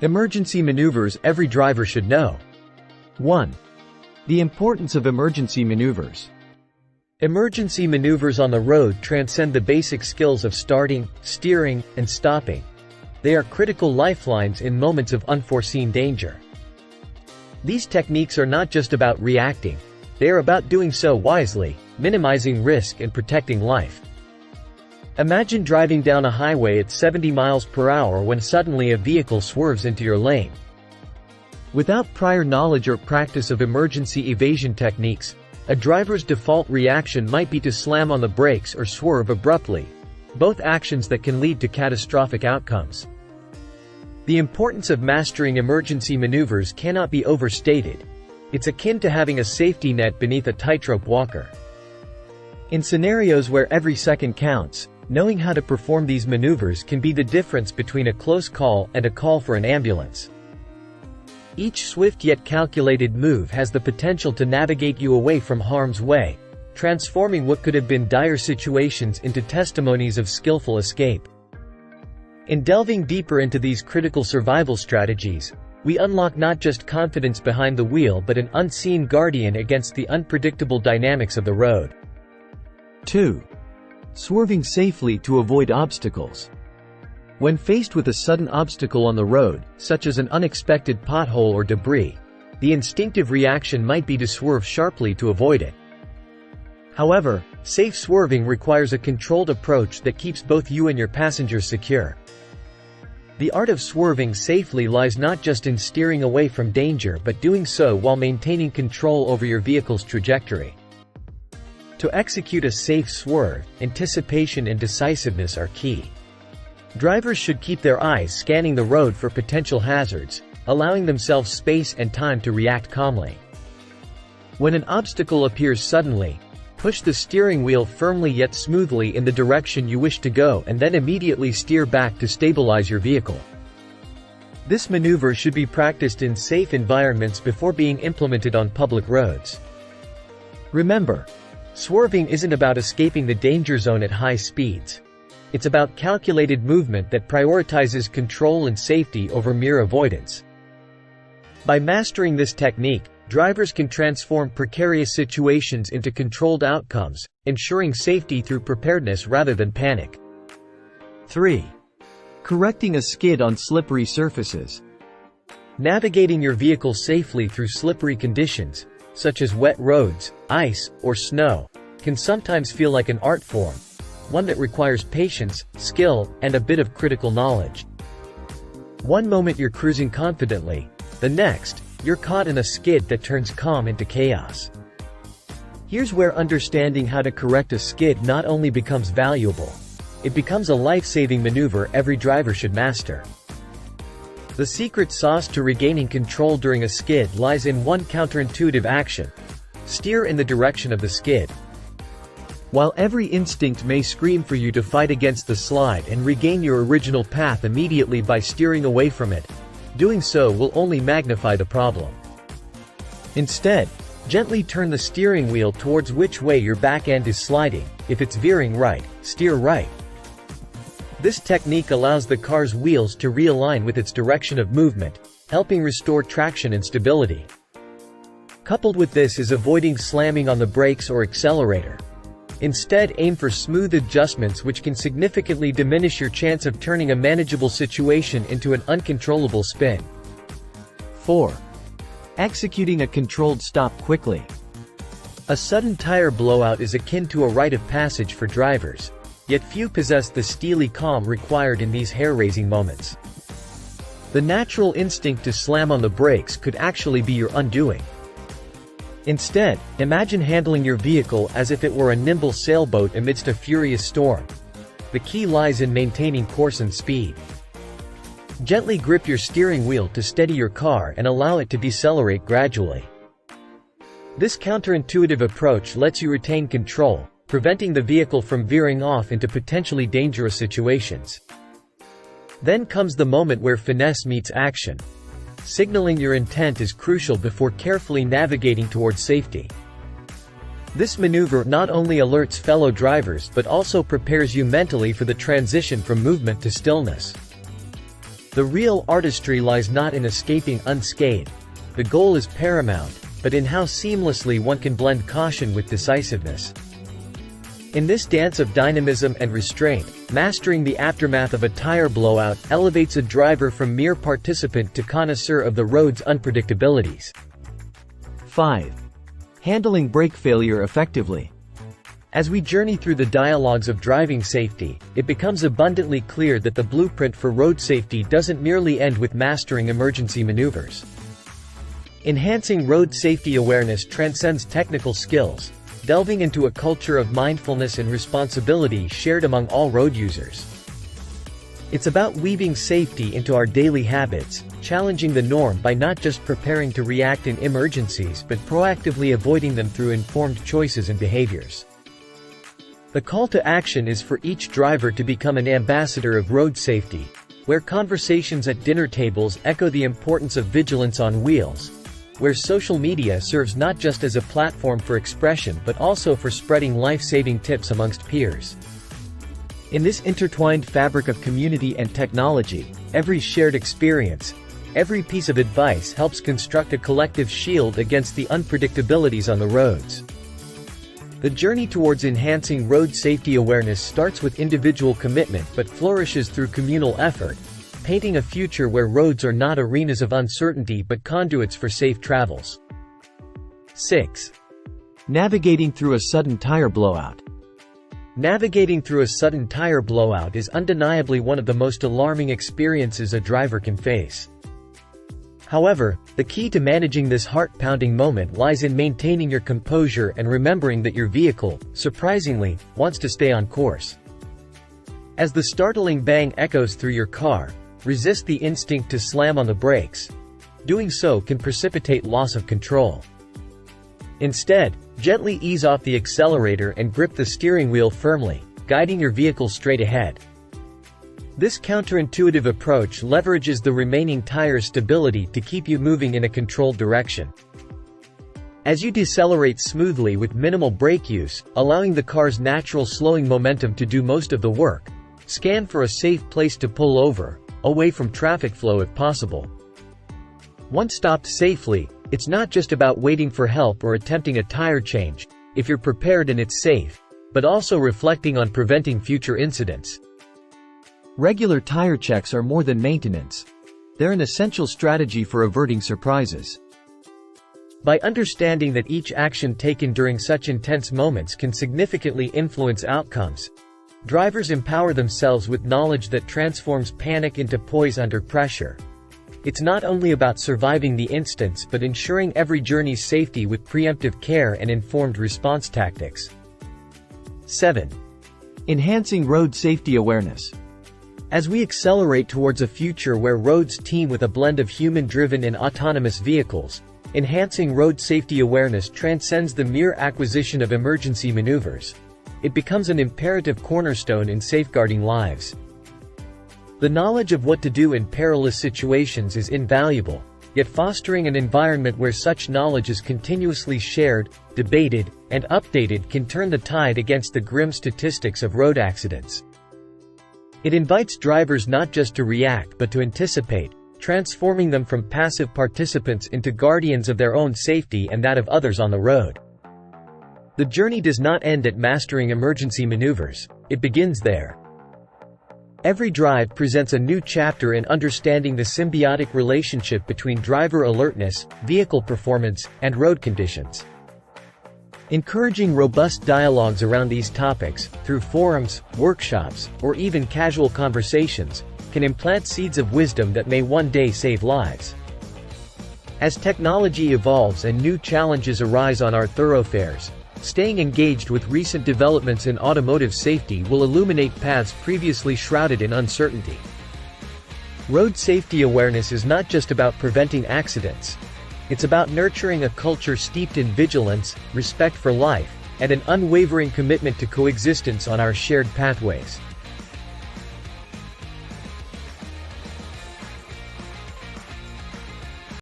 Emergency maneuvers every driver should know. 1. The importance of emergency maneuvers. Emergency maneuvers on the road transcend the basic skills of starting, steering, and stopping. They are critical lifelines in moments of unforeseen danger. These techniques are not just about reacting, they are about doing so wisely, minimizing risk and protecting life. Imagine driving down a highway at 70 miles per hour when suddenly a vehicle swerves into your lane. Without prior knowledge or practice of emergency evasion techniques, a driver's default reaction might be to slam on the brakes or swerve abruptly, both actions that can lead to catastrophic outcomes. The importance of mastering emergency maneuvers cannot be overstated. It's akin to having a safety net beneath a tightrope walker. In scenarios where every second counts, knowing how to perform these maneuvers can be the difference between a close call and a call for an ambulance. Each swift yet calculated move has the potential to navigate you away from harm's way, transforming what could have been dire situations into testimonies of skillful escape. In delving deeper into these critical survival strategies, we unlock not just confidence behind the wheel but an unseen guardian against the unpredictable dynamics of the road. 2. Swerving safely to avoid obstacles. When faced with a sudden obstacle on the road, such as an unexpected pothole or debris, the instinctive reaction might be to swerve sharply to avoid it. However, safe swerving requires a controlled approach that keeps both you and your passengers secure. The art of swerving safely lies not just in steering away from danger but doing so while maintaining control over your vehicle's trajectory. To execute a safe swerve, anticipation and decisiveness are key. Drivers should keep their eyes scanning the road for potential hazards, allowing themselves space and time to react calmly. When an obstacle appears suddenly, push the steering wheel firmly yet smoothly in the direction you wish to go and then immediately steer back to stabilize your vehicle. This maneuver should be practiced in safe environments before being implemented on public roads. Remember, swerving isn't about escaping the danger zone at high speeds. It's about calculated movement that prioritizes control and safety over mere avoidance. By mastering this technique, drivers can transform precarious situations into controlled outcomes, ensuring safety through preparedness rather than panic. 3. Correcting a skid on slippery surfaces. Navigating your vehicle safely through slippery conditions, such as wet roads, ice, or snow, can sometimes feel like an art form, one that requires patience, skill, and a bit of critical knowledge. One moment you're cruising confidently, the next, you're caught in a skid that turns calm into chaos. Here's where understanding how to correct a skid not only becomes valuable, it becomes a life-saving maneuver every driver should master. The secret sauce to regaining control during a skid lies in one counterintuitive action: steer in the direction of the skid. While every instinct may scream for you to fight against the slide and regain your original path immediately by steering away from it, doing so will only magnify the problem. Instead, gently turn the steering wheel towards which way your back end is sliding. If it's veering right, steer right. This technique allows the car's wheels to realign with its direction of movement, helping restore traction and stability. Coupled with this is avoiding slamming on the brakes or accelerator. Instead, aim for smooth adjustments which can significantly diminish your chance of turning a manageable situation into an uncontrollable spin. 4. Executing a controlled stop quickly. A sudden tire blowout is akin to a rite of passage for drivers, yet few possess the steely calm required in these hair-raising moments. The natural instinct to slam on the brakes could actually be your undoing. Instead, imagine handling your vehicle as if it were a nimble sailboat amidst a furious storm. The key lies in maintaining course and speed. Gently grip your steering wheel to steady your car and allow it to decelerate gradually. This counterintuitive approach lets you retain control, preventing the vehicle from veering off into potentially dangerous situations. Then comes the moment where finesse meets action. Signaling your intent is crucial before carefully navigating towards safety. This maneuver not only alerts fellow drivers but also prepares you mentally for the transition from movement to stillness. The real artistry lies not in escaping unscathed. The goal is paramount, but in how seamlessly one can blend caution with decisiveness. In this dance of dynamism and restraint, mastering the aftermath of a tire blowout elevates a driver from mere participant to connoisseur of the road's unpredictabilities. 5. Handling brake failure effectively. As we journey through the dialogues of driving safety, it becomes abundantly clear that the blueprint for road safety doesn't merely end with mastering emergency maneuvers. Enhancing road safety awareness transcends technical skills, delving into a culture of mindfulness and responsibility shared among all road users. It's about weaving safety into our daily habits, challenging the norm by not just preparing to react in emergencies but proactively avoiding them through informed choices and behaviors. The call to action is for each driver to become an ambassador of road safety, where conversations at dinner tables echo the importance of vigilance on wheels, where social media serves not just as a platform for expression but also for spreading life-saving tips amongst peers. In this intertwined fabric of community and technology, every shared experience, every piece of advice helps construct a collective shield against the unpredictabilities on the roads. The journey towards enhancing road safety awareness starts with individual commitment but flourishes through communal effort, painting a future where roads are not arenas of uncertainty but conduits for safe travels. 6. Navigating through a sudden tire blowout. Navigating through a sudden tire blowout is undeniably one of the most alarming experiences a driver can face. However, the key to managing this heart-pounding moment lies in maintaining your composure and remembering that your vehicle, surprisingly, wants to stay on course. As the startling bang echoes through your car, resist the instinct to slam on the brakes. Doing so can precipitate loss of control. Instead, gently ease off the accelerator and grip the steering wheel firmly, guiding your vehicle straight ahead. This counterintuitive approach leverages the remaining tire's stability to keep you moving in a controlled direction. As you decelerate smoothly with minimal brake use, allowing the car's natural slowing momentum to do most of the work, scan for a safe place to pull over, away from traffic flow if possible. Once stopped safely, it's not just about waiting for help or attempting a tire change, if you're prepared and it's safe, but also reflecting on preventing future incidents. Regular tire checks are more than maintenance. They're an essential strategy for averting surprises. By understanding that each action taken during such intense moments can significantly influence outcomes, drivers empower themselves with knowledge that transforms panic into poise under pressure. It's not only about surviving the instance but ensuring every journey's safety with preemptive care and informed response tactics. 7. Enhancing road safety awareness. As we accelerate towards a future where roads teem with a blend of human-driven and autonomous vehicles, enhancing road safety awareness transcends the mere acquisition of emergency maneuvers. It becomes an imperative cornerstone in safeguarding lives. The knowledge of what to do in perilous situations is invaluable, yet fostering an environment where such knowledge is continuously shared, debated, and updated can turn the tide against the grim statistics of road accidents. It invites drivers not just to react but to anticipate, transforming them from passive participants into guardians of their own safety and that of others on the road. The journey does not end at mastering emergency maneuvers, it begins there. Every drive presents a new chapter in understanding the symbiotic relationship between driver alertness, vehicle performance, and road conditions. Encouraging robust dialogues around these topics, through forums, workshops, or even casual conversations, can implant seeds of wisdom that may one day save lives. As technology evolves and new challenges arise on our thoroughfares, staying engaged with recent developments in automotive safety will illuminate paths previously shrouded in uncertainty. Road safety awareness is not just about preventing accidents. It's about nurturing a culture steeped in vigilance, respect for life, and an unwavering commitment to coexistence on our shared pathways.